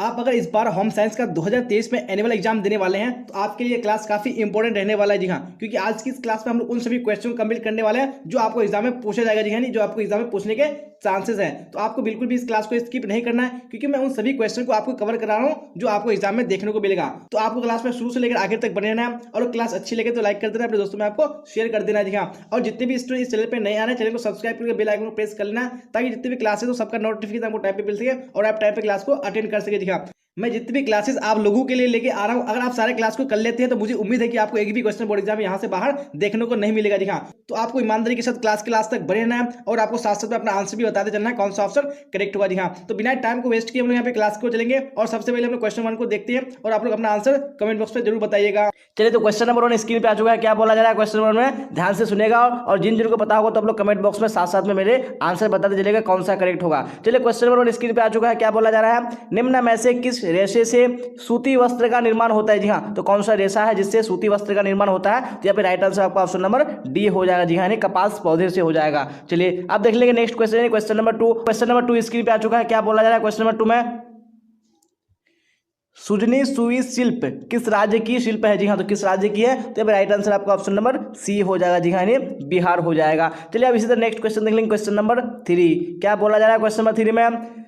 आप अगर इस बार होम साइंस का 2023 में एनुअल एग्जाम देने वाले हैं तो आपके लिए क्लास काफी इंपॉर्टेंट रहने वाला है। जी हाँ, क्योंकि आज की इस क्लास में हम लोग उन सभी क्वेश्चन कंप्लीट करने वाले हैं जो आपको एग्जाम में पूछा जाएगा। जी हाँ, नहीं जो आपको एग्जाम में पूछने के चांसेस हैं। तो आपको बिल्कुल भी इस क्लास को स्किप नहीं करना है, क्योंकि मैं उन सभी क्वेश्चन को आपको कवर करा रहा हूँ जो आपको एग्जाम में देखने को मिलेगा। तो आपको क्लास में शुरू से लेकर आखिर तक बने रहना है, और क्लास अच्छी लगे तो लाइक कर देना, अपने दोस्तों में आपको शेयर कर देना। जी हाँ, और जितने भी स्टूडेंट इस चैनल पे नए आ रहे हैं, चैनल को सब्सक्राइब करके बेल आइकन को प्रेस कर लेना, ताकि जितने भी क्लासेस हो सबका नोटिफिकेशन आपको टाइम पे मिल सके और आप टाइम पे क्लास को अटेंड कर सके। जी हाँ, मैं जितनी भी क्लासेस आप लोगों के लिए लेके आ रहा हूं, अगर आप सारे क्लास को कर लेते हैं तो मुझे उम्मीद है कि आपको एक भी क्वेश्चन बोर्ड एग्जाम यहां से बाहर देखने को नहीं मिलेगा। जी हाँ, तो आपको ईमानदारी के साथ क्लास के लास्ट तक बने रहना है, और आपको साथ साथ में अपना आंसर भी बताते चलना है कौन सा ऑप्शन करेक्ट होगा। जी हाँ, तो बिना टाइम को वेस्ट किए हम लोग यहाँ पे क्लास को चलेंगे, और सबसे पहले हम लोग क्वेश्चन 1 को देखते हैं, और आप लोग अपना आंसर कमेंट बॉक्स में जरूर बताइएगा। चलिए, तो क्वेश्चन नंबर 1 स्क्रीन पे आ चुका है। क्या बोला जा रहा है क्वेश्चन नंबर में, ध्यान से सुनेगा, और जिन जिनको पता होगा तो आप लोग कमेंट बॉक्स में साथ साथ में मेरे आंसर बताते चलेगा कौन सा करेक्ट होगा। चलिए, क्वेश्चन नंबर 1 स्क्रीन पे आ चुका है। क्या बोला जा रहा है, निम्न में से किस रेशे से सूती वस्त्र का निर्माण होता है। जी हाँ, तो कौन सा रेशा है जिससे सूती वस्त्र का निर्माण होता है, तो यहाँ पे राइट आंसर आपका ऑप्शन नंबर डी हो जाएगा। जी हाँ, कपास पौधे से हो जाएगा। चलिए, आप देख लेंगे next question, question number 2। Question number 2 screen पे आ चुका है। क्या बोला जा रहा है क्वेश्चन नंबर 2 में, सुजनी सुई शिल्प किस राज्य की शिल्प है। जी हाँ, तो किस राज्य की है, तो राइट आंसर आपका ऑप्शन नंबर सी हो जाएगा। जी हाँ, बिहार हो जाएगा। चलिए, अब इसी तरह नेक्स्ट क्वेश्चन देख लेंगे, क्वेश्चन नंबर 3। क्या बोला जा रहा है क्वेश्चन नंबर 3 में,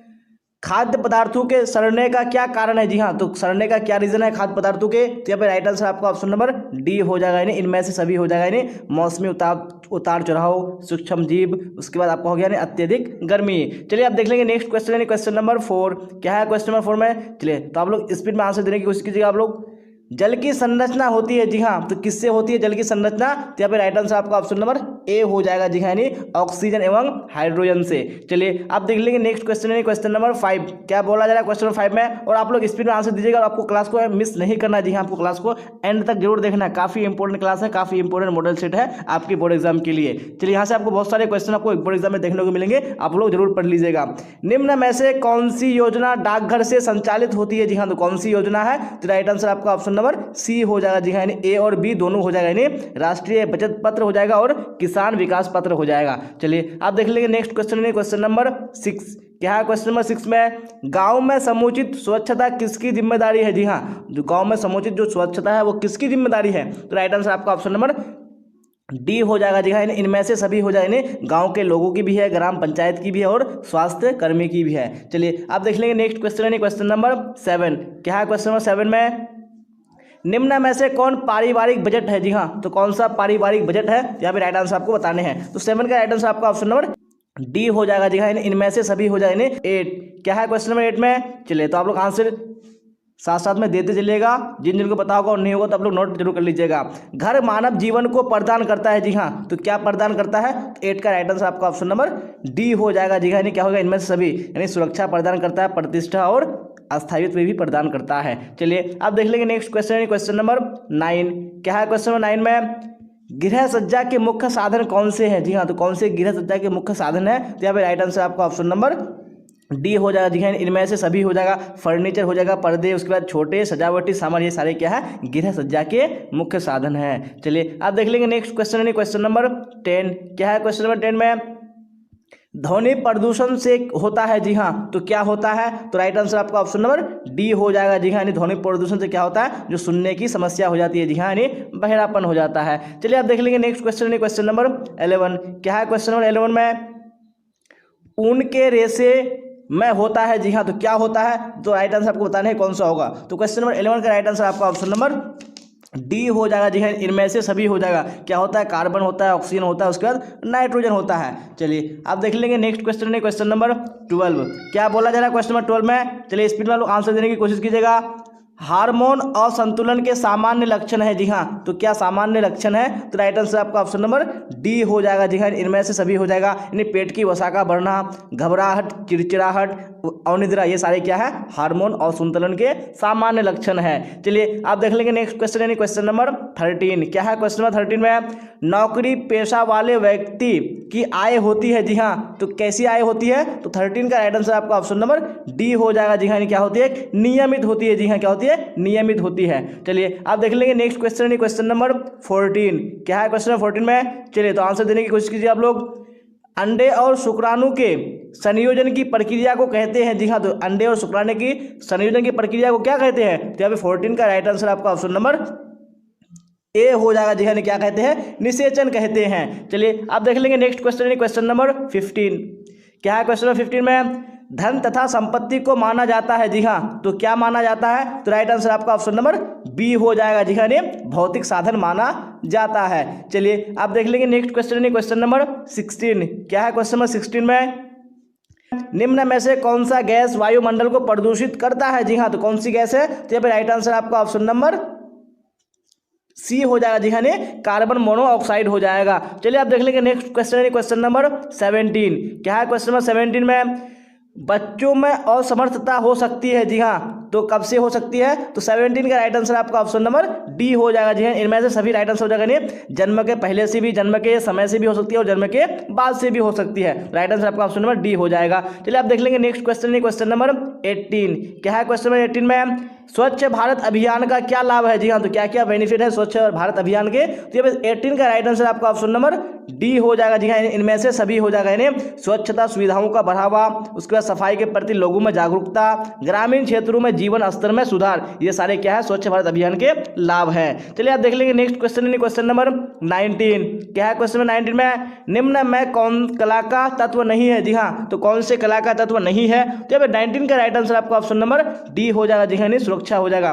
खाद्य पदार्थों के सड़ने का क्या कारण है। जी हाँ, तो सड़ने का क्या रीजन है खाद्य पदार्थों के, तो यहाँ पे राइट आंसर आपका ऑप्शन नंबर डी हो जाएगा। इनमें से सभी हो जाएगा। मौसमी उतार चढ़ाव, सूक्ष्म जीव, उसके बाद आपका हो गया अत्यधिक गर्मी। चलिए, आप देख लेंगे नेक्स्ट क्वेश्चन, क्वेश्चन नंबर 4। क्या है क्वेश्चन नंबर 4 में, चलिए तो आप लोग स्पीड में आंसर देने की कोशिश कीजिएगा। आप लोग, जल की संरचना होती है। जी हाँ, तो किससे होती है जल की संरचना, तो यहाँ पे राइट आंसर आपका ऑप्शन नंबर ए हो जाएगा। जी हाँ, ऑक्सीजन एवं हाइड्रोजन से। चलिए, आप देख लेंगे नेक्स्ट क्वेश्चन, क्वेश्चन नंबर 5। क्या बोला जा रहा है क्वेश्चन नंबर 5 में, और आप लोग स्पीड में आंसर दीजिएगा, और आपको क्लास को मिस नहीं करना है। जी हाँ, आपको क्लास को एंड तक जरूर देखना है, काफी इंपॉर्टेंट क्लास है, काफी इंपॉर्टेंट मॉडल सेट है आपकी बोर्ड एग्जाम के लिए। चलिए, यहाँ से आपको बहुत सारे क्वेश्चन आपको बोर्ड एग्जाम में देखने को मिलेंगे, आप लोग जरूर पढ़ लीजिएगा। निम्न में से कौन सी योजना डाकघर से संचालित होती है। जी हाँ, तो कौन सी योजना है, तो राइट आंसर आपका ऑप्शन नंबर सी हो जाएगा। जी हाँ, ए और बी दोनों हो जाएगा। राष्ट्रीय बचत पत्र हो जाएगा और किसान विकास पत्र हो जाएगा। चलिए, आप देख लेंगे नेक्स्ट क्वेश्चन, क्वेश्चन नंबर 6। क्या है क्वेश्चन नंबर 6 में, गांव में समुचित स्वच्छता किसकी जिम्मेदारी है। जी हाँ, जो गांव में समुचित जो स्वच्छता है वो किसकी जिम्मेदारी है, तो राइट आंसर आपका ऑप्शन नंबर डी हो जाएगा। जी हाँ, इनमें से सभी हो जाएंगे, गांव के लोगों की भी है, ग्राम पंचायत की भी है, और स्वास्थ्य कर्मी की भी है। चलिए, आप देख लेंगे नेक्स्ट क्वेश्चन, क्वेश्चन नंबर 7। क्या है क्वेश्चन नंबर 7 में, निम्न में से कौन पारिवारिक बजट है। जी हाँ, तो कौन सा पारिवारिक बजट है, यहाँ पे राइट आंसर आपको बताने हैं। तो 7 का राइट आंसर आपका ऑप्शन नंबर डी हो जाएगा। जी हाँ, इनमें से सभी हो जाएंगे 8। क्या है क्वेश्चन नंबर 8 में, चलिए तो आप लोग आंसर साथ साथ में देते चलिएगा, जिन जिनको पता होगा और नहीं होगा तो आप लोग नोट जरूर कर लीजिएगा। घर मानव जीवन को प्रदान करता है। जी हाँ, तो क्या प्रदान करता है, 8 का राइट आंसर आपका ऑप्शन नंबर डी हो जाएगा। जी हाँ, क्या होगा इनमें से सभी, सुरक्षा प्रदान करता है, प्रतिष्ठा और अस्थायित्व भी प्रदान करता है। चलिए, आप देख लेंगे नेक्स्ट क्वेश्चन, क्वेश्चन नंबर 9। क्या है क्वेश्चन नंबर 9 में, गृह सज्जा के मुख्य साधन कौन से हैं। जी हाँ, तो कौन से गृह सज्जा के मुख्य साधन है, तो यहाँ पे राइट आंसर आपका ऑप्शन नंबर डी हो जाएगा। जी हाँ, इनमें से सभी हो जाएगा, फर्नीचर हो जाएगा, पर्दे, उसके बाद छोटे सजावटी सामान, ये सारे क्या है गृह सज्जा के मुख्य साधन है। चलिए, आप देख लेंगे नेक्स्ट क्वेश्चन, क्वेश्चन नंबर 10। क्या है क्वेश्चन नंबर 10 में, ध्वनि प्रदूषण से होता है। जी हाँ, तो क्या होता है, तो राइट आंसर आपका ऑप्शन नंबर डी हो जाएगा। जी हाँ, ध्वनि प्रदूषण से क्या होता है, जो सुनने की समस्या हो जाती है। जी हाँ, बहरापन हो जाता है। चलिए, आप देख लेंगे नेक्स्ट क्वेश्चन, क्वेश्चन नंबर 11। क्या है क्वेश्चन नंबर 11 में, ऊन के रेशे में होता है। जी हाँ, तो क्या होता है, तो राइट आंसर आपको बताना है कौन सा होगा। तो क्वेश्चन नंबर 11 का राइट आंसर आपका ऑप्शन नंबर डी हो जाएगा। जी हाँ, इनमें से सभी हो जाएगा। क्या होता है, कार्बन होता है, ऑक्सीजन होता है, उसके बाद नाइट्रोजन होता है। चलिए, आप देख लेंगे नेक्स्ट क्वेश्चन, क्वेश्चन नंबर 12। क्या बोला जा रहा है क्वेश्चन नंबर 12 में, चलिए स्पीड में लोग आंसर देने की कोशिश कीजिएगा। हार्मोन असंतुलन के सामान्य लक्षण है। जी हाँ, तो क्या सामान्य लक्षण है, तो राइट आंसर आपका ऑप्शन नंबर डी हो जाएगा। जी हाँ, इनमें से सभी हो जाएगा। पेट की वसा का बढ़ना, घबराहट, चिड़चिड़ाहट, अनिद्रा, ये सारे क्या है हार्मोन असंतुलन के सामान्य लक्षण है। चलिए, आप देख लेंगे नेक्स्ट क्वेश्चन, क्वेश्चन नंबर 13। क्या है क्वेश्चन नंबर 13 में, नौकरी पेशा वाले व्यक्ति की आय होती है। जी हाँ, तो कैसी आय होती है, तो 13 का राइट आंसर आपका ऑप्शन नंबर डी हो जाएगा। जी हाँ, क्या होती है, नियमित होती है। जी हाँ, क्या होती है, नियमित होती है। चलिए, आप देख लेंगे नेक्स्ट क्वेश्चन, क्वेश्चन नंबर 14। क्या है क्वेश्चन नंबर 14 में, चलिए तो आंसर देने की कोशिश कीजिए आप लोग। अंडे और शुक्राणु के संयोजन की प्रक्रिया को कहते हैं। जी हाँ, तो अंडे और शुक्राणु की संयोजन की प्रक्रिया को क्या कहते हैं? तो यहाँ पे 14 का राइट आंसर आपका ऑप्शन नंबर ए हो जाएगा। जी हाँ, क्या कहते हैं? निषेचन कहते हैं। चलिए आप देख लेंगे नेक्स्ट क्वेश्चन, क्वेश्चन नंबर 15। क्या है क्वेश्चन नंबर 15 में? धन तथा संपत्ति को माना जाता है। जी हाँ, तो क्या माना जाता है? तो राइट आंसर आपका ऑप्शन नंबर बी हो जाएगा। जी हाँ, भौतिक साधन माना जाता है। चलिए आप देख लेंगे नेक्स्ट क्वेश्चन, क्वेश्चन नंबर 16। क्या है क्वेश्चन नंबर 16 में? निम्न में से कौन सा गैस वायुमंडल को प्रदूषित करता है? जी हाँ, तो कौन सी गैस है? तो यहाँ पे राइट आंसर आपका ऑप्शन नंबर सी हो जाएगा। जी हाँ, कार्बन मोनोऑक्साइड हो जाएगा। चलिए आप देख लेंगे नेक्स्ट क्वेश्चन, क्वेश्चन नंबर 17। क्या है क्वेश्चन नंबर 17 में? बच्चों में असमर्थता हो सकती है। जी हाँ, तो कब से हो सकती है? तो 17 का राइट आंसर आपका ऑप्शन नंबर डी हो जाएगा। जी हाँ, इनमें से सभी राइट आंसर हो जाएगा। जन्म के पहले से भी, जन्म के समय से भी हो सकती है और जन्म के बाद से भी हो सकती है। राइट आंसर आपका ऑप्शन नंबर डी हो जाएगा। चलिए आप देख लेंगे नेक्स्ट क्वेश्चन, क्वेश्चन नंबर 18। क्या है क्वेश्चन नंबर 18 में? स्वच्छ भारत अभियान का क्या लाभ है? जी हाँ, तो क्या क्या बेनिफिट है स्वच्छ भारत अभियान के? तो ये 18 का राइट आंसर आपका ऑप्शन नंबर डी हो जाएगा। जी हाँ, इनमें से सभी हो जाएगा। स्वच्छता सुविधाओं का बढ़ावा, उसके बाद सफाई के प्रति लोगों में जागरूकता, ग्रामीण क्षेत्रों में जीवन स्तर में सुधार, ये सारे क्या है? स्वच्छ भारत अभियान के लाभ हैं। चलिए आप देख लेंगे नेक्स्ट क्वेश्चन, क्वेश्चन नंबर 19। क्या है क्वेश्चन नंबर 19 में? निम्न में कौन कला का तत्व नहीं है? जी हाँ, तो कौन से कला का तत्व नहीं है? तो यहाँ पे 19 का राइट आंसर आपका ऑप्शन नंबर डी हो जाएगा। जी हाँ, सुरक्षा हो जाएगा।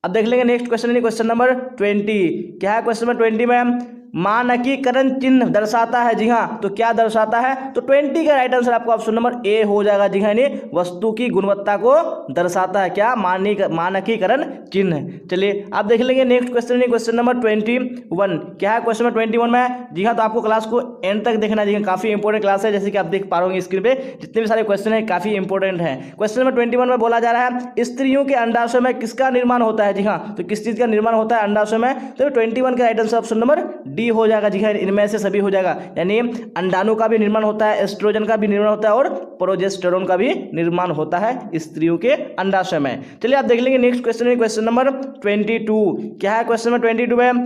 अब देख लेंगे नेक्स्ट क्वेश्चन, क्वेश्चन नंबर 20। क्या है क्वेश्चन नंबर 20 में? मानकीकरण चिन्ह दर्शाता है। जी हाँ, तो क्या दर्शाता है? तो 20 का राइट आंसर आपका ऑप्शन नंबर ए हो जाएगा। जी हाँ, वस्तु की गुणवत्ता को दर्शाता है। क्या? मानकीकरण चिन्ह। चलिए आप देख लेंगे नेक्स्ट क्वेश्चन, क्वेश्चन नंबर 21। क्या है क्वेश्चन नंबर 21 में? जी हाँ, तो आपको क्लास को एंड तक देखना। जी हाँ, काफी इंपॉर्टेंट क्लास है, जैसे कि आप देख पा रहे होंगे स्क्रीन पे जितने भी सारे क्वेश्चन है काफी इंपॉर्टेंट है। क्वेश्चन नंबर 21 में बोला जा रहा है स्त्रियों के अंडाशय में किसका निर्माण होता है? जी हाँ, तो किस चीज का निर्माण होता है अंडाशय में? तो 21 का right answer option number D हो जाएगा। जी हाँ, इनमें से सभी हो जाएगा। यानी अंडाणु का भी निर्माण होता है, एस्ट्रोजन का भी निर्माण होता है और प्रोजेस्टेरोन का भी निर्माण होता है स्त्रियों के अंडाशय में। चलिए आप देख लेंगे नेक्स्ट क्वेश्चन, क्वेश्चन नंबर 22। क्या है क्वेश्चन नंबर 22 में?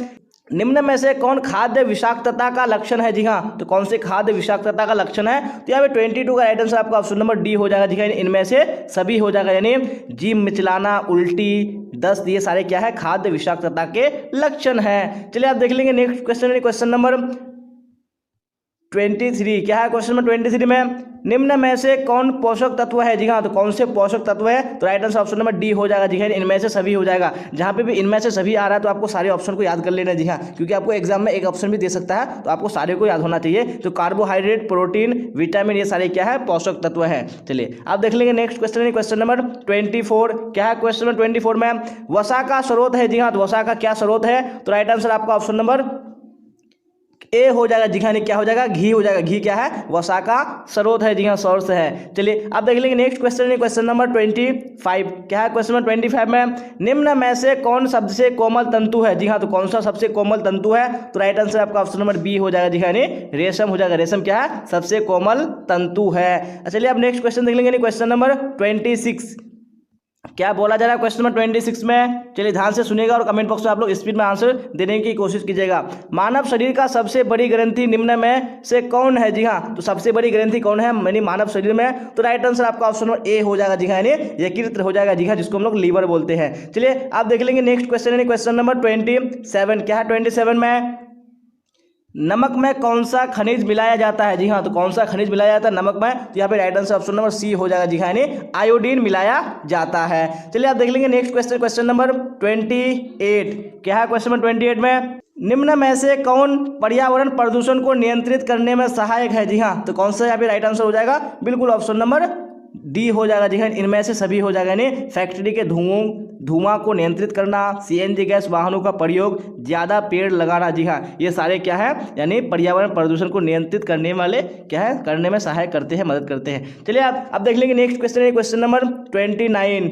निम्न में से कौन खाद्य विषाक्तता का लक्षण है? जी हाँ, तो कौन से खाद्य विषाक्तता का लक्षण है? तो यहाँ पे 22 का राइट आंसर आपका ऑप्शन नंबर डी हो जाएगा। जी हाँ, इनमें से सभी हो जाएगा। यानी जीभ मिचलाना, उल्टी, दस्त, ये सारे क्या है? खाद्य विषाक्तता के लक्षण है। चलिए आप देख लेंगे नेक्स्ट क्वेश्चन, क्वेश्चन नंबर 23। क्या है क्वेश्चन नंबर 23 में? निम्न में से कौन पोषक तत्व है? जी हाँ, तो कौन से पोषक तत्व है? तो right answer option number D हो जाएगा। जी हाँ, इनमें से सभी हो जाएगा। जहाँ पे भी इनमें से सभी आ रहा है तो आपको सारे ऑप्शन को याद कर लेना। जी हाँ, क्योंकि आपको एग्जाम में एक ऑप्शन भी दे सकता है, तो आपको सारे को याद होना चाहिए। तो कार्बोहाइड्रेट, प्रोटीन, विटामिन, ये सारे क्या है? पोषक तत्व है। चलिए आप देख लेंगे नेक्स्ट क्वेश्चन, क्वेश्चन नंबर 24। क्या है क्वेश्चन नंबर 24 में? वसा का स्रोत है। जी हाँ, तो वसा का क्या स्रोत है? तो राइट आंसर आपका ऑप्शन नंबर ए हो जाएगा। जी हाँ, क्या हो जाएगा? घी हो जाएगा। घी क्या है? वसा का स्रोत है। जी हाँ, सोर्स है। चलिए आप देख लेंगे नेक्स्ट क्वेश्चन, क्वेश्चन नंबर 25। क्या है क्वेश्चन नंबर 25 में? निम्न में से कौन सबसे कोमल तंतु है? जी हाँ, तो कौन सा सबसे कोमल तंतु है? तो राइट आंसर आपका ऑप्शन नंबर बी हो जाएगा। जी हाँ, रेशम हो जाएगा। रेशम क्या है? सबसे कोमल तंतु है। चलिए आप नेक्स्ट क्वेश्चन देख लेंगे, क्वेश्चन नंबर 26। क्या बोला जा रहा है क्वेश्चन नंबर 26 में? चलिए ध्यान से सुनिएगा और कमेंट बॉक्स में आप लोग स्पीड में आंसर देने की कोशिश कीजिएगा। मानव शरीर का सबसे बड़ी ग्रंथि निम्न में से कौन है? जी हाँ, तो सबसे बड़ी ग्रंथि कौन है यानी मानव शरीर में? तो राइट आंसर आपका ऑप्शन नंबर ए हो जाएगा। जी हाँ, यकृत हो जाएगा। जी हाँ, जिसको हम लोग लीवर बोलते हैं। चलिए आप देख लेंगे नेक्स्ट क्वेश्चन, क्वेश्चन नंबर 27। क्या है 27 में? नमक में कौन सा खनिज मिलाया जाता है? जी हाँ, तो कौन सा खनिज मिलाया जाता है नमक में? तो यहाँ पे right answer option number C हो जाएगा। जी हाँ, आयोडीन मिलाया जाता है। चलिए आप देख लेंगे नेक्स्ट क्वेश्चन, क्वेश्चन नंबर 28। क्या है क्वेश्चन नंबर 28 में? निम्न में से कौन पर्यावरण प्रदूषण को नियंत्रित करने में सहायक है? जी हाँ, तो कौन सा यहाँ पे राइट आंसर हो जाएगा? बिल्कुल ऑप्शन नंबर डी हो जाएगा। जी हाँ, इनमें से सभी हो जाएगा। यानी फैक्ट्री के धुआं को नियंत्रित करना, सीएनजी गैस वाहनों का प्रयोग, ज़्यादा पेड़ लगाना। जी हाँ, ये सारे क्या है? यानी पर्यावरण प्रदूषण को नियंत्रित करने वाले क्या है? करने में सहायक करते हैं, मदद करते हैं। चलिए आप देख लेंगे नेक्स्ट क्वेश्चन, क्वेश्चन नंबर 29।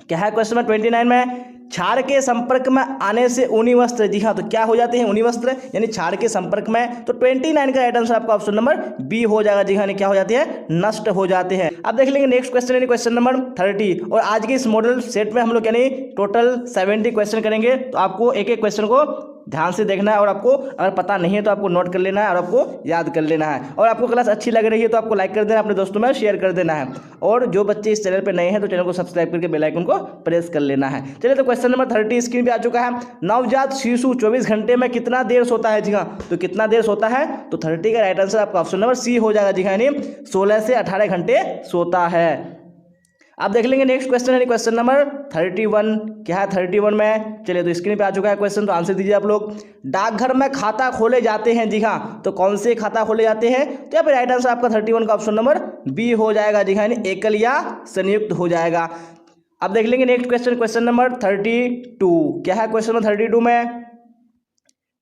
क्या है क्वेश्चन नंबर 29 में? क्षार के संपर्क में आने से ऊनी वस्त्र। जी हाँ, तो क्या हो जाते हैं? ऊनी वस्त्र, यानी क्षार के संपर्क में। तो 29 का राइट आंसर आपका ऑप्शन नंबर बी हो जाएगा। जी हाँ, क्या हो जाते हैं? नष्ट हो जाते हैं। अब देख लेंगे नेक्स्ट क्वेश्चन, क्वेश्चन नंबर 30। और आज के इस मॉडल सेट में हम लोग यानी टोटल 70 क्वेश्चन करेंगे। तो आपको एक एक क्वेश्चन को ध्यान से देखना है और आपको अगर पता नहीं है तो आपको नोट कर लेना है और आपको याद कर लेना है। और आपको क्लास अच्छी लग रही है तो आपको लाइक कर देना, अपने दोस्तों में शेयर कर देना है। और जो बच्चे इस चैनल पर नए हैं तो चैनल को सब्सक्राइब करके बेल आइकन को प्रेस कर लेना है। चलिए तो क्वेश्चन नंबर 30 स्क्रीन पे आ चुका है। नवजात शिशु 24 घंटे में कितना देर सोता है? जी हाँ, तो कितना देर सोता है? तो 30 का राइट आंसर आपका ऑप्शन नंबर सी हो जाएगा। जी हाँ, यानी 16 से 18 घंटे सोता है। आप देख लेंगे नेक्स्ट क्वेश्चन है क्वेश्चन नंबर 31। क्या है 31 में? चलिए तो स्क्रीन पे आ चुका है क्वेश्चन, तो आंसर दीजिए आप लोग। डाकघर में खाता खोले जाते हैं। जी हाँ, तो कौन से खाता खोले जाते हैं? तो यहाँ पे राइट आंसर आपका 31 का ऑप्शन नंबर बी हो जाएगा। जी हाँ, यानी एकल या संयुक्त हो जाएगा। अब देख लेंगे नेक्स्ट क्वेश्चन, क्वेश्चन नंबर 32। क्या है क्वेश्चन नंबर 32 में?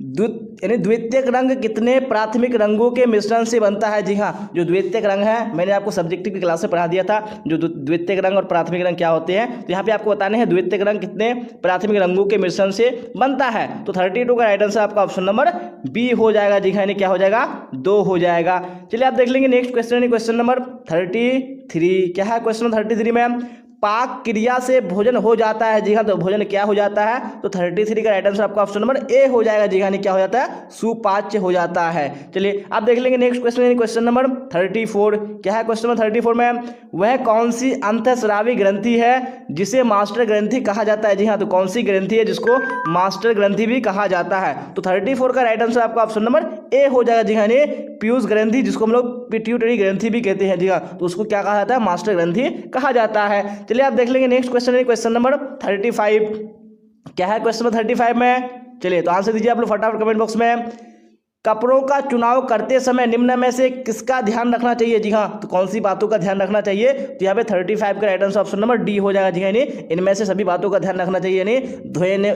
यानी द्वितीयक रंग कितने प्राथमिक रंगों के मिश्रण से बनता है? जी हाँ, जो द्वितीयक रंग है मैंने आपको सब्जेक्टिव की क्लास में पढ़ा दिया था, जो द्वितीयक रंग और प्राथमिक रंग क्या होते हैं। तो यहाँ पे आपको बताने हैं द्वितीयक रंग कितने प्राथमिक रंगों के मिश्रण से बनता है। तो 32 का राइट आंसर आपका ऑप्शन नंबर बी हो जाएगा। जी हाँ, यानी क्या हो जाएगा? 2 हो जाएगा। चलिए आप देख लेंगे नेक्स्ट क्वेश्चन, क्वेश्चन नंबर 33। क्या है क्वेश्चन नंबर 33 में? पाक क्रिया से भोजन हो जाता है। जी हाँ, तो भोजन क्या हो जाता है? तो 33 का राइट आंसर आपका ऑप्शन नंबर ए हो जाएगा। जी हाँ, क्या हो जाता है? सुपाच्य हो जाता है। चलिए आप देख लेंगे नेक्स्ट क्वेश्चन, क्वेश्चन नंबर 34। क्या है क्वेश्चन नंबर 34 में? वह कौन सी अंतःस्रावी ग्रंथि है जिसे मास्टर ग्रंथि कहा जाता है? जी हाँ, तो कौन सी ग्रंथि है जिसको मास्टर ग्रंथि भी कहा जाता है? तो 34 का राइट आंसर आपका ऑप्शन नंबर ए हो जाएगा। जी हाँ, पीयूष ग्रंथि जिसको हम लोग पिट्यूटरी ग्रंथि भी कहते हैं। जी हाँ, तो उसको क्या कहा जाता है? मास्टर ग्रंथि कहा जाता है। चलिए आप देख लेंगे नेक्स्ट क्वेश्चन, क्वेश्चन नंबर 35। क्या है क्वेश्चन नंबर 35 में? चलिए तो आंसर दीजिए आप लोग फटाफट कमेंट बॉक्स में। कपड़ों का चुनाव करते समय निम्न में से किसका ध्यान रखना चाहिए? जी हाँ, तो कौन सी बातों का ध्यान रखना चाहिए? तो यहाँ पे 35 का right answer option number D हो जाएगा। जी हाँ, इनमें से सभी बातों का ध्यान रखना चाहिए, यानी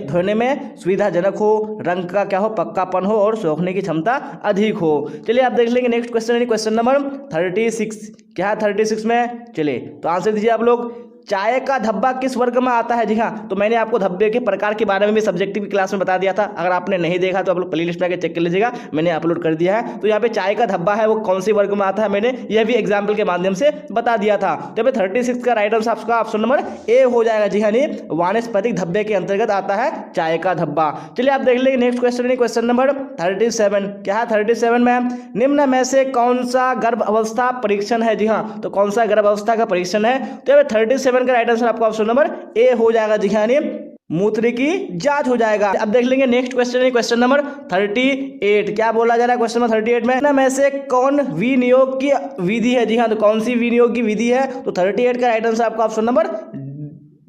धोने में सुविधाजनक हो, रंग का क्या हो? पक्कापन हो और सोखने की क्षमता अधिक हो। चलिए आप देख लेंगे नेक्स्ट क्वेश्चन, क्वेश्चन नंबर 36। क्या है 36 में? चलिए तो आंसर दीजिए आप लोग। चाय का धब्बा किस वर्ग में आता है? जी हाँ, तो मैंने आपको धब्बे के प्रकार के बारे में भी सब्जेक्टिव की क्लास में बता दिया था। अगर आपने नहीं देखा तो आप लोग प्लेलिस्ट में आके चेक कर लीजिएगा, मैंने अपलोड कर दिया है। तो यहाँ पे चाय का धब्बा है वो कौन से वर्ग में आता है, मैंने यह भी एग्जाम्पल के माध्यम से बता दिया था। तो यहाँ पे 36 का राइट आंसर आपका ऑप्शन नंबर ए हो जाएगा। जी हाँ, वानस्पतिक धब्बे के अंतर्गत आता है चाय का धब्बा। चलिए आप देख लेंगे नेक्स्ट क्वेश्चन, क्वेश्चन नंबर 37। क्या है 37 में? निम्न में से कौन सा गर्भ अवस्था परीक्षण है? जी हाँ, तो कौन सा गर्भ अवस्था का परीक्षण है? तो यहाँ पे 37 का राइट आंसर आपका ऑप्शन नंबर ए हो जाएगा। जी हाँ, मूत्र की जांच हो जाएगा। अब देख लेंगे नेक्स्ट क्वेश्चन, क्वेश्चन नंबर 38। क्या बोला जा रहा है क्वेश्चन नंबर 38 में? ना में से कौन विनियोग की विधि है? जी हाँ, तो कौन सी विनियोग की विधि है? तो 38 का राइट आंसर आपका ऑप्शन नंबर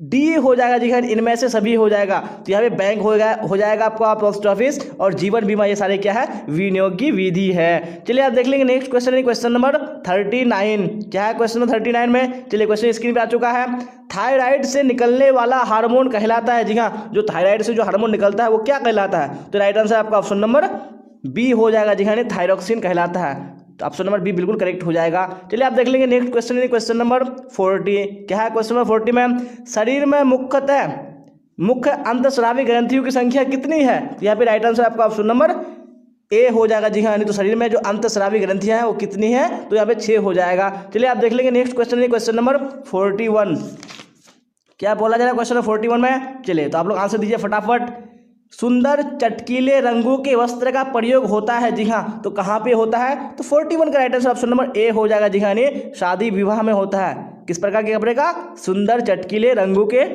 डी हो जाएगा। जी हाँ, इनमें से सभी हो जाएगा। तो यहाँ पे बैंक हो जाएगा आपका पोस्ट ऑफिस और जीवन बीमा, ये सारे क्या है? विनियोग की विधि है। चलिए आप देख लेंगे नेक्स्ट क्वेश्चन, क्वेश्चन नंबर 39। क्या है क्वेश्चन नंबर 39 में? चलिए क्वेश्चन स्क्रीन पे आ चुका है। थायराइड से निकलने वाला हार्मोन कहलाता है। जी हाँ, जो थायराइड से जो हार्मोन निकलता है वो क्या कहलाता है? तो राइट आंसर आपका ऑप्शन नंबर बी हो जाएगा। जी हाँ, थायरोक्सिन कहलाता है। तो ऑप्शन नंबर बी बिल्कुल करेक्ट हो जाएगा। चलिए आप देख लेंगे नेक्स्ट क्वेश्चन, क्वेश्चन नंबर 40। क्या है क्वेश्चन नंबर 40 में? शरीर में मुख्य अंतःस्रावी ग्रंथियों की संख्या कितनी है? तो यहाँ पे राइट आंसर आपका ऑप्शन नंबर ए हो जाएगा। जी हाँ, तो शरीर में जो अंतःस्रावी ग्रंथियां हैं वो कितनी है? तो यहाँ पे 6 हो जाएगा। चलिए आप देख लेंगे नेक्स्ट क्वेश्चन, क्वेश्चन नंबर 41। क्या बोला जा रहा है क्वेश्चन नंबर 41 में? चलिए तो आप लोग आंसर दीजिए फटाफट। सुंदर चटकीले रंगों के वस्त्र का प्रयोग होता है। जी हाँ, तो कहाँ पे होता है? तो 41 का right answer option number A हो जाएगा। जी हाँ, शादी विवाह में होता है। किस प्रकार के कपड़े का? सुंदर चटकीले रंगों के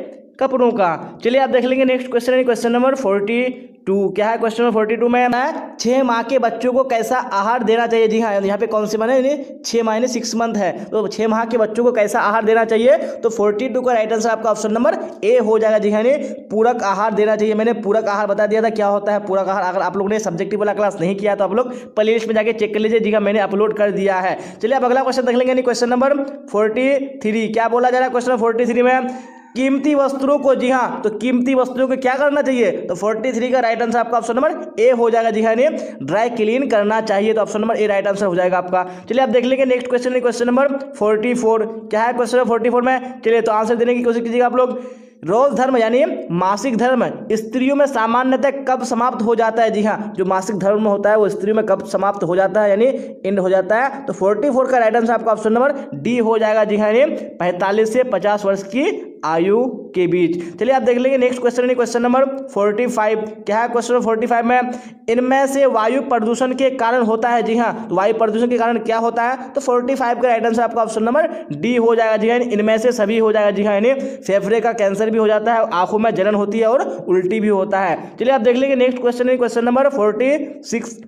कपड़ों का। चलिए आप देख लेंगे नेक्स्ट क्वेश्चन, क्वेश्चन नंबर 42। क्या है क्वेश्चन नंबर 42 में? 6 माह के बच्चों को कैसा आहार देना चाहिए? जी हाँ, यहाँ पे कौन से माने? 6 माह 6 मंथ है, तो 6 माह के बच्चों को कैसा आहार देना चाहिए? तो 42 का राइट आंसर आपका ऑप्शन नंबर ए हो जाएगा। जी हाँ, पूरक आहार देना चाहिए। मैंने पूरक आहार बता दिया था क्या होता है पूरक आहार। अगर आप लोग ने सब्जेक्टिव वाला क्लास नहीं किया तो आप लोग प्लेलिस्ट में जाके चेक कर लीजिए। जी हाँ, मैंने अपलोड कर दिया है। चलिए अब अगला क्वेश्चन देख लेंगे, क्वेश्चन नंबर 43। क्या बोला जा रहा है क्वेश्चन नंबर 43 में? कीमती वस्त्रों को, जी हाँ, तो कीमती वस्त्रों को क्या करना चाहिए? तो 43 का राइट आंसर आपका ऑप्शन नंबर ए हो जाएगा। जी हाँ, ड्राई क्लीन करना चाहिए। तो option number A right answer हो जाएगा आपका। चलिए आप देख लेंगे नेक्स्ट क्वेश्चन, क्वेश्चन नंबर 44। क्या है क्वेश्चन नंबर 44 में? चलिए तो आंसर देने की कोशिश कीजिएगा आप लोग। रोज धर्म यानी मासिक धर्म स्त्रियों में सामान्यतः कब समाप्त हो जाता है? जी हाँ, जो मासिक धर्म होता है वो स्त्रियों में कब समाप्त हो जाता है, यानी एंड हो जाता है? तो 44 का राइट आंसर आपका ऑप्शन नंबर डी हो जाएगा। जी हाँ, 45 से 50 वर्ष की आयु के बीच। चलिए आप देख लेंगे नेक्स्ट क्वेश्चन है क्वेश्चन नंबर 45। क्या है क्वेश्चन नंबर 45 में, इनमें से वायु प्रदूषण के कारण होता है। जी हाँ, तो वायु प्रदूषण के कारण क्या होता है, तो 45 का राइट आंसर आपका ऑप्शन नंबर डी हो जाएगा। जी हाँ, इनमें से सभी हो जाएगा। जी हाँ, यानी फेफड़े का कैंसर भी हो जाता है, आंखों में जलन होती है और उल्टी भी होता है। चलिए आप देख लेंगे नेक्स्ट क्वेश्चन है क्वेश्चन नंबर 46।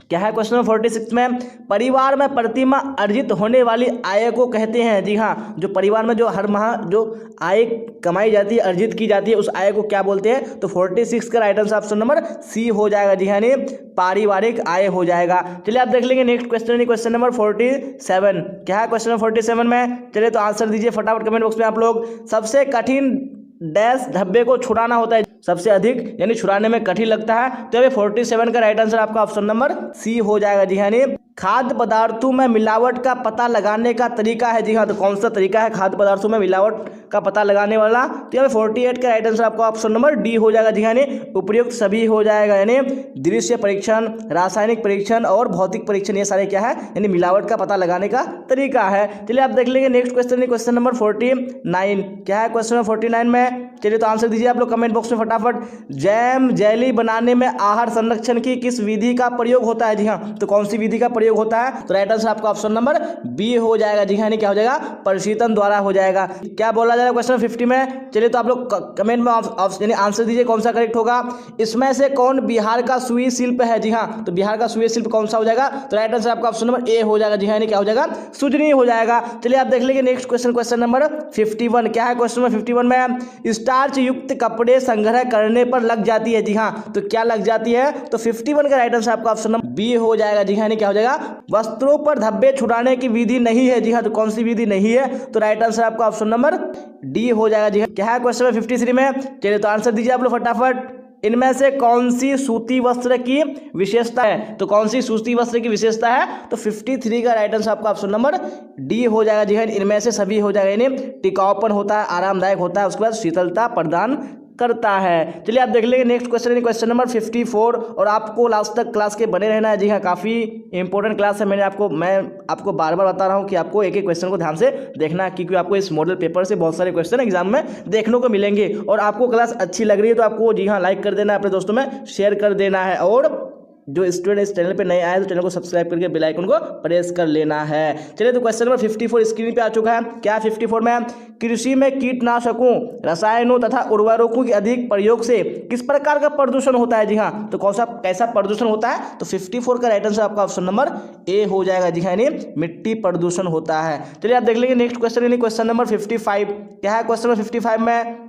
क्या है क्वेश्चन नंबर 46 में, परिवार में प्रतिमाह अर्जित होने वाली आय को कहते हैं। जी हाँ, जो परिवार में जो हर माह जो आय कमाई जाती है, अर्जित की जाती है, उस आय को क्या बोलते हैं, तो 46 का right answer option number C हो जाएगा। जी हाँ, यानी पारिवारिक आय हो जाएगा। चलिए आप देख लेंगे नेक्स्ट क्वेश्चन है क्वेश्चन नंबर 47। क्या है क्वेश्चन नंबर 47 में, चलिए तो आंसर दीजिए फटाफट कमेंट बॉक्स में आप लोग। सबसे कठिन डैश धब्बे को छुड़ाना होता है, सबसे अधिक यानी छुड़ाने में कठिन लगता है, तो ये 47 का राइट आंसर आपका ऑप्शन नंबर सी हो जाएगा। जी हाँ, यानी खाद्य पदार्थों में मिलावट का पता लगाने का तरीका है। जी हाँ, तो कौन सा तरीका है खाद्य पदार्थों में मिलावट का पता लगाने वाला, तो यहाँ 48 का राइट आंसर आपका ऑप्शन नंबर डी हो जाएगा। जी हाँ, यानी उपयुक्त सभी हो जाएगा, यानी दृश्य परीक्षण, रासायनिक परीक्षण और भौतिक परीक्षण, ये सारे क्या है, यानी मिलावट का पता लगाने का तरीका है। चलिए आप देख लेंगे नेक्स्ट क्वेश्चन है क्वेश्चन नंबर 49। क्या है क्वेश्चन नंबर 49 में, चलिए तो आंसर दीजिए आप लोग कमेंट बॉक्स में फटाफट। जैम जेली बनाने में आहार संरक्षण की किस विधि का प्रयोग होता है। जी हाँ, तो कौन सी विधि का प्रयोग होता है, तो राइट आंसर आपका ऑप्शन नंबर बी हो जाएगा। जी हाँ, क्या हो जाएगा, प्रशीतन द्वारा हो जाएगा। क्या बोला जाएगा क्वेश्चन 50 में, चलिए तो आप लोग कमेंट में यानी आंसर दीजिए कौन सा करेक्ट होगा। इसमें से कौन बिहार का सुई शिल्प है। जी हाँ, तो बिहार का सुई शिल्प कौन सा हो जाएगा, तो राइट आंसर आपका ऑप्शन नंबर ए हो जाएगा। जी हाँ, क्या हो जाएगा, सुजनी हो जाएगा। चलिए आप देख लेंगे नेक्स्ट क्वेश्चन नंबर 51। क्या है क्वेश्चन नंबर 51 में, स्टार्च युक्त कपड़े संग्रह करने पर लग जाती है। जी हाँ, तो क्या लग जाती है, तो 51 का राइट आंसर आपका ऑप्शन नंबर बी हो जाएगा। जी हाँ, क्या हो जाएगा, वस्त्रों पर धब्बे छुड़ाने की विधि नहीं है। जी हाँ, तो कौन सी विधि नहीं है, तो राइट आंसर आपका ऑप्शन नंबर डी हो जाएगा। जी हाँ, क्या है क्वेश्चन नंबर 53 में, चलिए तो आंसर दीजिए आप लोग फटाफट। इनमें से कौन सी सूती वस्त्र की विशेषता है, तो कौन सी सूती वस्त्र की विशेषता है, तो 53 का राइट आंसर आपका ऑप्शन नंबर डी हो जाएगा। जी हाँ, इनमें से सभी हो जाएगा, यानी टिकाऊपन होता है, आरामदायक होता है, उसके बाद शीतलता प्रदान करता है। चलिए आप देख लेंगे नेक्स्ट क्वेश्चन नंबर 54, और आपको लास्ट तक क्लास के बने रहना है। जी हाँ, काफ़ी इंपॉर्टेंट क्लास है। मैं आपको बार बार बता रहा हूँ कि आपको एक एक क्वेश्चन को ध्यान से देखना है, क्योंकि आपको इस मॉडल पेपर से बहुत सारे क्वेश्चन एग्जाम में देखने को मिलेंगे। और आपको क्लास अच्छी लग रही है तो आपको जी हाँ लाइक कर देना है, अपने दोस्तों में शेयर कर देना है, और जो स्टूडेंट इस चैनल पे नए आए तो चैनल को सब्सक्राइब करके बेल आइकन को प्रेस कर लेना है। चलिए तो क्वेश्चन नंबर 54 स्क्रीन पे आ चुका है। क्या 54 में, कृषि में कीटनाशकों, रसायनों तथा उर्वरकों के अधिक प्रयोग से किस प्रकार का प्रदूषण होता है। जी हाँ, तो कैसा प्रदूषण होता है, तो 54 का राइट आंसर आपका ऑप्शन नंबर ए हो जाएगा। जी हाँ, यानी मिट्टी प्रदूषण होता है। चलिए आप देख लेंगे नेक्स्ट क्वेश्चन नंबर 55। क्या है क्वेश्चन नंबर 55 में,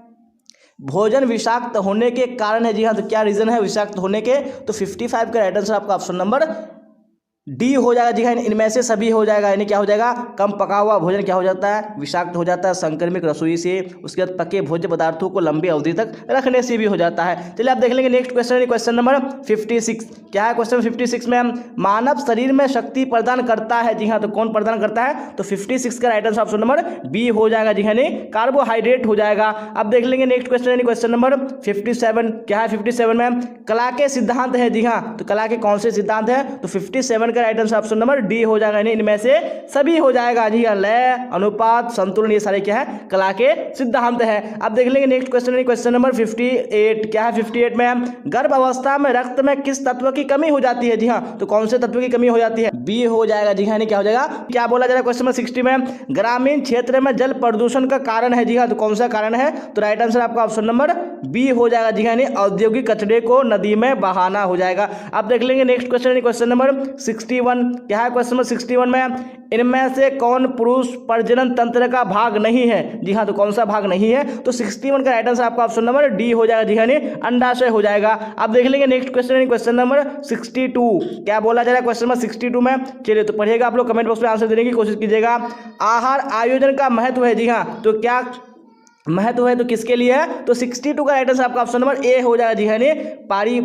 भोजन विषाक्त होने के कारण है। जी हाँ, तो क्या रीजन है विषाक्त होने के, तो 55 का राइट आंसर आपका ऑप्शन नंबर डी हो जाएगा। जी हाँ, इनमें से सभी हो जाएगा, यानी क्या हो जाएगा, कम पका हुआ भोजन क्या हो जाता है, विषाक्त हो जाता है, संक्रमित रसोई से, उसके बाद पके भोज्य पदार्थों को लंबी अवधि तक रखने से भी हो जाता है। चलिए आप देख लेंगे नेक्स्ट क्वेश्चन नंबर 56। क्या है क्वेश्चन 56 में, मानव शरीर में शक्ति प्रदान करता है। जी हाँ, तो कौन प्रदान करता है, तो 56 का right answer option number B हो जाएगा। जी हाँ, कार्बोहाइड्रेट हो जाएगा। अब देख लेंगे नेक्स्ट क्वेश्चन नंबर 57। क्या है 57 में, कला के सिद्धांत है। जी हाँ, तो कला के कौन से सिद्धांत है, तो 57 right answer option number D हो जाएगा, यानी इनमें से सभी हो जाएगा। जी हाँ, लय, अनुपात, संतुलन, ये सारे क्या है, कला के सिद्धांत है। अब देख लेंगे नेक्स्ट क्वेश्चन नंबर 58। क्या है 58 में, गर्भ अवस्था में रक्त में किस तत्व की कमी हो जाती है। जी हाँ, तो कौन से तत्व की कमी हो जाती है, बी हो जाएगा। जी हाँ, क्या हो जाएगा, क्या बोला जाएगा क्वेश्चन नंबर 60 में, ग्रामीण क्षेत्र में जल प्रदूषण का कारण है। जी हाँ, तो कौन सा कारण है, तो राइट आंसर आपका ऑप्शन नंबर बी हो जाएगा। जी हाँ, औद्योगिक कचरे को नदी में बहाना हो जाएगा। अब देख लेंगे नेक्स्ट क्वेश्चन नंबर 61। क्या है क्वेश्चन नंबर 61 में, इनमें से कौन पुरुष प्रजनन तंत्र का भाग नहीं है। जी हाँ, तो कौन सा भाग नहीं है, तो 61 का राइट आंसर आपका ऑप्शन नंबर डी हो जाएगा। जी हाँ, अंडाशय हो जाएगा। अब देख लेंगे नेक्स्ट क्वेश्चन नंबर 62। क्या बोला जा रहा है क्वेश्चन नंबर 62 में, चलिए तो पढ़िएगा आप लोग, कमेंट बॉक्स में आंसर देने की कोशिश कीजिएगा। आहार आयोजन का महत्व है। जी हाँ, तो क्या महत्व है, तो किसके लिए है, तो 62 का राइट आंसर आपका ऑप्शन नंबर ए हो जाएगा। जी हाँ,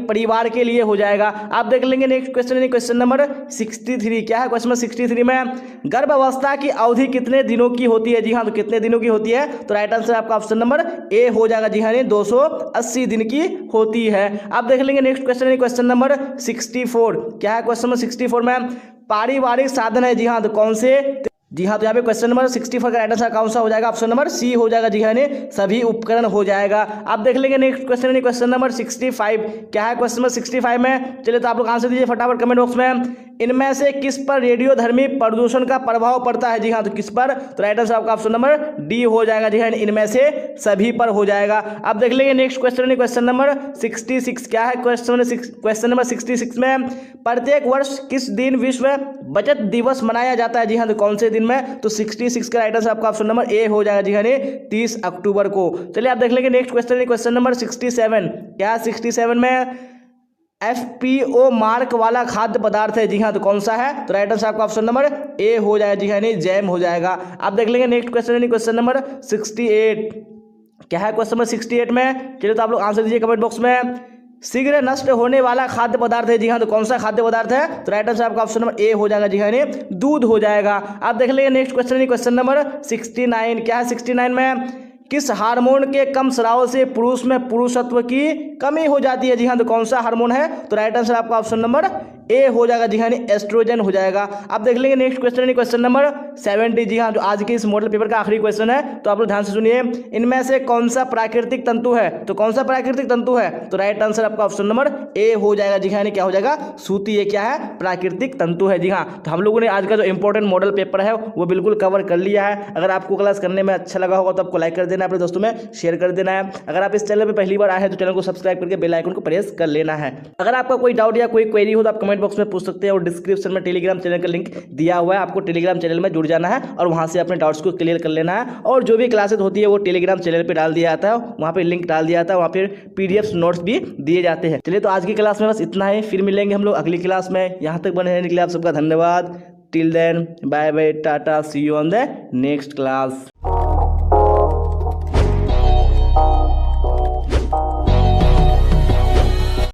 परिवार के लिए हो जाएगा। आप देख लेंगे नेक्स्ट क्वेश्चन नंबर 63। क्या है क्वेश्चन नंबर 63 में, गर्भ अवस्था की अवधि कितने दिनों की होती है। जी हाँ, तो कितने दिनों की होती है, तो राइट आंसर आपका ऑप्शन नंबर ए हो जाएगा। जी हाँ, 280 दिन की होती है। आप देख लेंगे नेक्स्ट क्वेश्चन नंबर 64। क्या है क्वेश्चन नंबर 64 में, पारिवारिक साधन है। जी हाँ, तो कौन से जी हाँ, तो यहाँ पे क्वेश्चन नंबर 64 का राइट आंसर कौन सा हो जाएगा? ऑप्शन नंबर सी हो जाएगा। जी हाँ, यानी सभी उपकरण हो जाएगा। अब देख लेंगे नेक्स्ट क्वेश्चन, यानी क्वेश्चन नंबर 65 क्या है? क्वेश्चन नंबर 65 में चलिए तो आप लोग आंसर दीजिए फटाफट कमेंट बॉक्स में। इनमें से किस पर रेडियोधर्मी प्रदूषण का प्रभाव पड़ता है? जी हाँ, तो किस पर? तो राइट आंसर आपका ऑप्शन नंबर डी हो जाएगा। जी हाँ, इनमें से सभी पर हो जाएगा। अब देख लेंगे नेक्स्ट क्वेश्चन, क्वेश्चन नंबर 66 क्या है? क्वेश्चन नंबर 66 में प्रत्येक वर्ष किस दिन विश्व बचत दिवस मनाया जाता है? जी हाँ, तो कौन से दिन में? तो 66 का राइट आंसर आपका ऑप्शन नंबर ए हो जाएगा। जी हाँ, 30 अक्टूबर को। चलिए आप देख लेंगे नेक्स्ट क्वेश्चन, क्वेश्चन नंबर 67 क्या है? 67 में FPO मार्क वाला खाद्य पदार्थ है। जी हाँ, तो कौन सा है? तो राइट आंसर आपका ऑप्शन नंबर ए हो जाएगा। जी हाँ, जैम हो जाएगा। आप देख लेंगे नेक्स्ट क्वेश्चन, क्वेश्चन नंबर 68 क्या है? क्वेश्चन नंबर 68 में चलिए तो आप लोग आंसर दीजिए कमेंट बॉक्स में। शीघ्र नष्ट होने वाला खाद्य पदार्थ है। जी हाँ, तो कौन सा खाद्य पदार्थ है? तो राइट आंसर आपका ऑप्शन नंबर ए हो जाएगा। जी हाँ, दूध हो जाएगा। आप देख लेंगे नेक्स्ट क्वेश्चन, क्वेश्चन नंबर 69 क्या है? 69 में किस हार्मोन के कम स्राव से पुरुष में पुरुषत्व की कमी हो जाती है? जी हाँ, तो कौन सा हार्मोन है? तो राइट आंसर आपका ऑप्शन नंबर ए हो जाएगा। जी हाँ, एस्ट्रोजन हो जाएगा। आप देख लेंगे नेक्स्ट क्वेश्चन, क्वेश्चन नंबर 70। जी हाँ, जो आज के इस मॉडल पेपर का आखिरी क्वेश्चन है, तो आप लोग ध्यान से सुनिए। इनमें से कौन सा प्राकृतिक तंतु है? तो कौन सा प्राकृतिक तंतु है? तो राइट आंसर आपका ऑप्शन नंबर ए हो जाएगा। जी हाँ, क्या हो जाएगा? सूती। ये क्या है? प्राकृतिक तंतु है। जी हाँ, तो हम लोगों ने आज का जो इंपॉर्टेंट मॉडल पेपर है वो बिल्कुल कवर कर लिया है। अगर आपको क्लास करने में अच्छा लगा होगा तो आपको लाइक कर देना है, अपने दोस्तों में शेयर कर देना है। अगर आप इस चैनल पे पहली बार आए हैं तो चैनल को सब्सक्राइब करके बेल आइकन को प्रेस कर लेना है। अगर आपका कोई डाउट या कोई क्वेरी हो तो आप कमेंट बॉक्स में पूछ सकते हैं, और डिस्क्रिप्शन में टेलीग्राम चैनल का लिंक दिया हुआ है। आपको टेलीग्राम चैनल में जुड़ जाना है और वहां से अपने डाउट्स को क्लियर कर लेना है। और जो भी क्लासेस होती है वो टेलीग्राम चैनल पर डाल दिया जाता है, वहाँ पर लिंक डाल दिया जाता है, वहाँ पर PDF नोट्स भी दिए जाते हैं। चलिए तो आज की क्लास में बस इतना ही, फिर मिलेंगे हम लोग अगली क्लास में। यहाँ तक बने रहने के लिए आप सबका धन्यवाद। Till then bye bye, tata, see you on the next class.